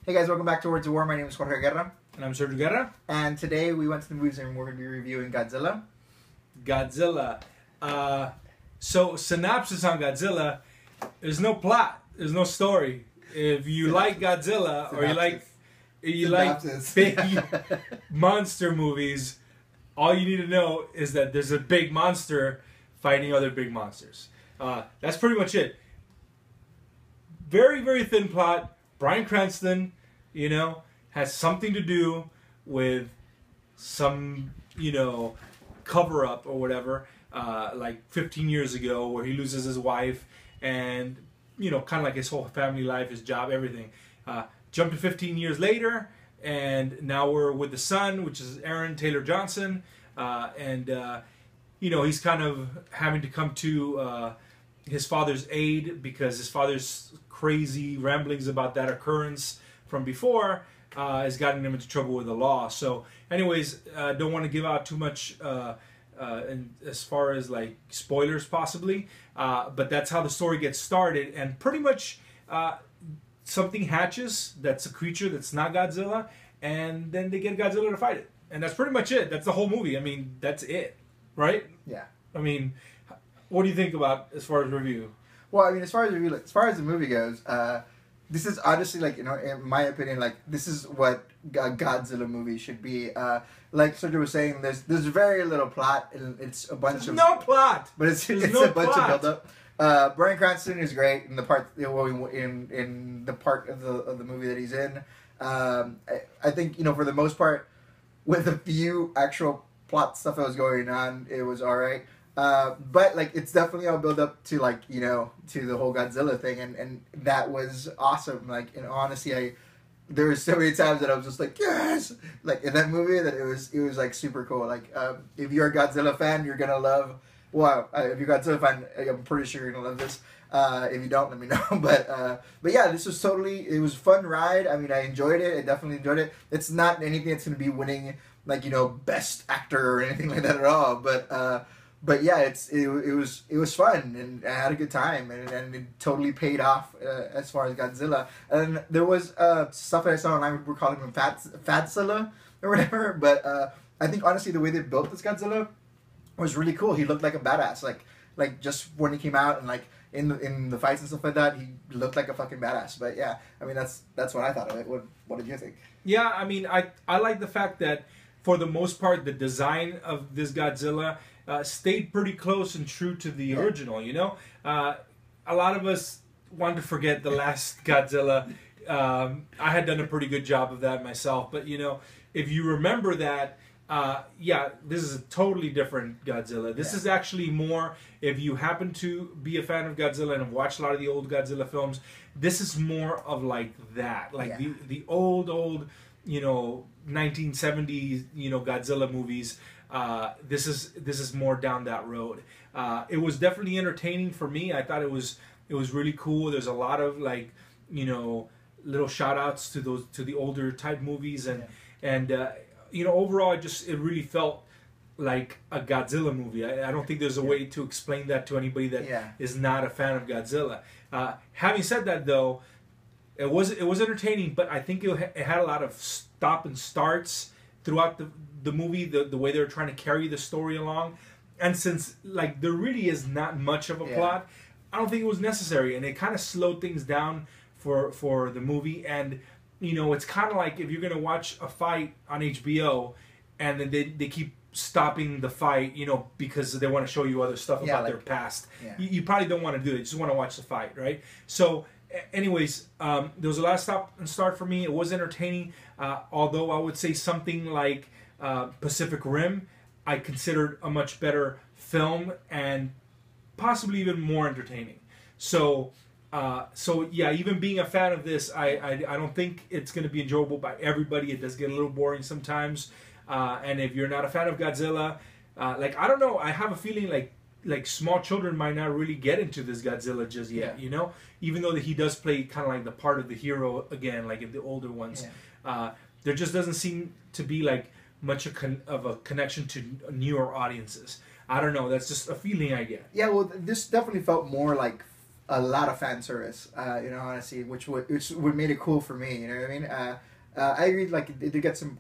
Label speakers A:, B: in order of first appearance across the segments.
A: Hey guys, welcome back to Words of War. My name is Jorge Guerra.
B: And I'm Sergio Guerra.
A: And today we went to the movies and we're going to be reviewing Godzilla.
B: Godzilla. So, synopsis on Godzilla, there's no plot. There's no story. If you like Godzilla or you like big monster movies, all you need to know is that there's a big monster fighting other big monsters. That's pretty much it. Very, very thin plot. Bryan Cranston, has something to do with some, cover-up or whatever, like 15 years ago where he loses his wife and, kind of like his whole family life, his job, everything. Jump to 15 years later, and now we're with the son, which is Aaron Taylor Johnson, he's kind of having to come to his father's aid because his father's crazy ramblings about that occurrence from before has gotten him into trouble with the law. So anyways, don't want to give out too much as far as like spoilers possibly, but that's how the story gets started, and pretty much something hatches that's a creature that's not Godzilla, and then they get Godzilla to fight it, and that's pretty much it. That's the whole movie. I mean, that's it, right?
A: Yeah.
B: I mean, what do you think about as far as review?
A: Well, I mean, as far as the movie goes, this is honestly, like, in my opinion, like, this is what a Godzilla movie should be. Like Sergio was saying, there's very little plot, and it's a bunch of
B: no plot,
A: but it's
B: no
A: a bunch
B: plot.
A: of build-up. Bryan Cranston is great in the part in the part of the movie that he's in. I think for the most part, with a few actual plot stuff that was going on, it was all right. But like it's definitely all build up to to the whole Godzilla thing, and that was awesome. Like, and honestly, there were so many times that I was just like, yes, like in that movie, that it was like super cool. Like if you're a Godzilla fan, you're gonna love. Well, if you're a Godzilla fan, I'm pretty sure you're gonna love this. If you don't, let me know. But yeah, this was it was a fun ride. I mean, I enjoyed it. I definitely enjoyed it. It's not anything that's gonna be winning like best actor or anything like that at all. But yeah, it was fun, and I had a good time, and it totally paid off as far as Godzilla. And there was stuff that I saw online, we're calling him Fadzilla or whatever. But I think honestly, the way they built this Godzilla was really cool. He looked like a badass, like just when he came out and like in the fights and stuff like that, he looked like a fucking badass. But yeah, I mean that's what I thought of it. What did you think?
B: Yeah, I mean I like the fact that for the most part the design of this Godzilla stayed pretty close and true to the original, A lot of us want to forget the last Godzilla. I had done a pretty good job of that myself, but if you remember that, this is a totally different Godzilla. This is actually more, if you happen to be a fan of Godzilla and have watched a lot of the old Godzilla films, this is more of like that, like the old 1970s Godzilla movies. This is more down that road. It was definitely entertaining for me. I thought it was really cool. There's a lot of like little shout outs to the older type movies, and overall it really felt like a Godzilla movie. I don't think there's a way to explain that to anybody that is not a fan of Godzilla. Having said that, though, it was entertaining, but I think it had a lot of stop and starts throughout the movie, the way they're trying to carry the story along. And since like there really is not much of a plot, I don't think it was necessary, and it kind of slowed things down for the movie. And it's kind of like if you're gonna watch a fight on HBO and then they keep stopping the fight because they want to show you other stuff about their past. You probably don't want to do it. You just want to watch the fight, right? So anyways, there was a lot of stop and start for me. It was entertaining, although I would say something like Pacific Rim I considered a much better film and possibly even more entertaining. So yeah, even being a fan of this, I don't think it's going to be enjoyable by everybody. It does get a little boring sometimes, and if you're not a fan of Godzilla, like I don't know, I have a feeling like small children might not really get into this Godzilla just yet, even though he does play kind of like the part of the hero again, like in the older ones. There just doesn't seem to be like much of a connection to newer audiences. I don't know. That's just a feeling I get.
A: Yeah, well, this definitely felt more like a lot of fan service. Honestly, which would made it cool for me. You know what I mean? I agree. Like it did get some,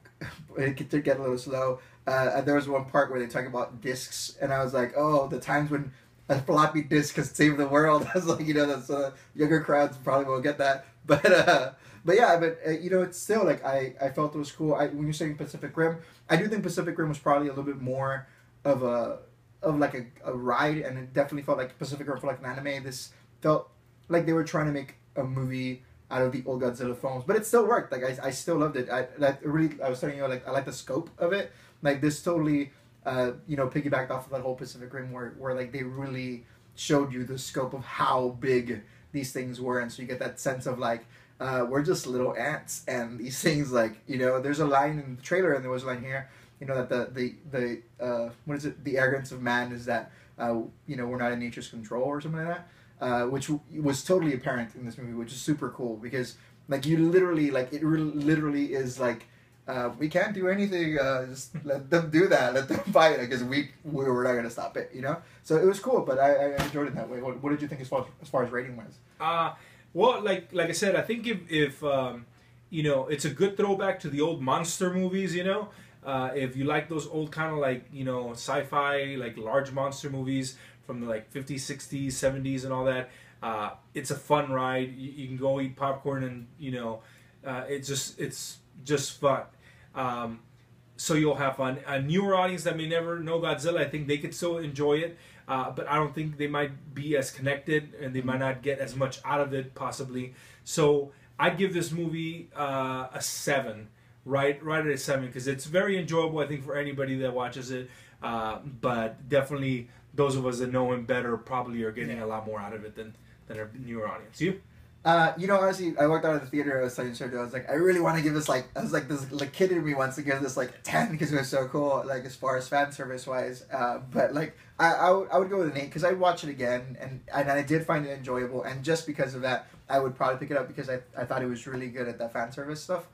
A: it did get a little slow. There was one part where they talk about discs, and I was like, oh, the times when a floppy disk has saved the world. I was like, that's younger crowds probably won't get that, but yeah, it's still like I felt it was cool. When you're saying Pacific Rim, I do think Pacific Rim was probably a little bit more of a ride, and it definitely felt like Pacific Rim for like an anime. This felt like they were trying to make a movie out of the old Godzilla films, but it still worked. Like I still loved it. I was telling you, like I like the scope of it. Like this totally piggybacked off of that whole Pacific Rim where like they really showed you the scope of how big these things were, and so you get that sense of like we're just little ants, and these things like there's a line in the trailer, and there was a line here, that the what is it, the arrogance of man is that we're not in nature's control or something like that, which was totally apparent in this movie, which is super cool because like you literally like it literally is like. We can't do anything. Just let them do that. Let them fight because we're not gonna stop it. So it was cool, but I enjoyed it that way. What did you think as far as rating wise?
B: Well, like I said, I think if it's a good throwback to the old monster movies. If you like those old kind of like sci-fi like large monster movies from the like 50s, 60s, 70s, and all that, it's a fun ride. You can go eat popcorn and it's just fun. So you'll have fun. A newer audience that may never know Godzilla, I think they could still enjoy it, but I don't think they might be as connected, and they might not get as much out of it possibly. So I'd give this movie a 7, right at a 7, because it's very enjoyable, I think, for anybody that watches it. But definitely those of us that know him better probably are getting a lot more out of it than a newer audience. You?
A: Honestly, I walked out of the theater. I was telling Sergio, I was like, I really want to give this this like kid in me wants to give this like 10 because it was so cool, like as far as fan service wise. But like I would go with an 8 because I'd watch it again, and I did find it enjoyable, and just because of that, I would probably pick it up because I thought it was really good at that fan service stuff.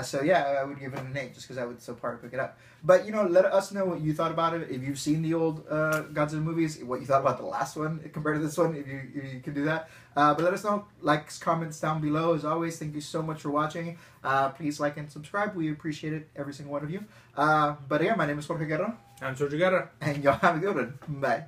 A: So yeah, I would give it an 8 just because I would still probably pick it up. But let us know what you thought about it. If you've seen the old Godzilla movies, what you thought about the last one compared to this one, if you can do that. But let us know. Likes, comments down below. As always, thank you so much for watching. Please like and subscribe. We appreciate it, every single one of you. But yeah, my name is Jorge Guerra.
B: I'm Sergio Guerra.
A: And y'all have a good one. Bye.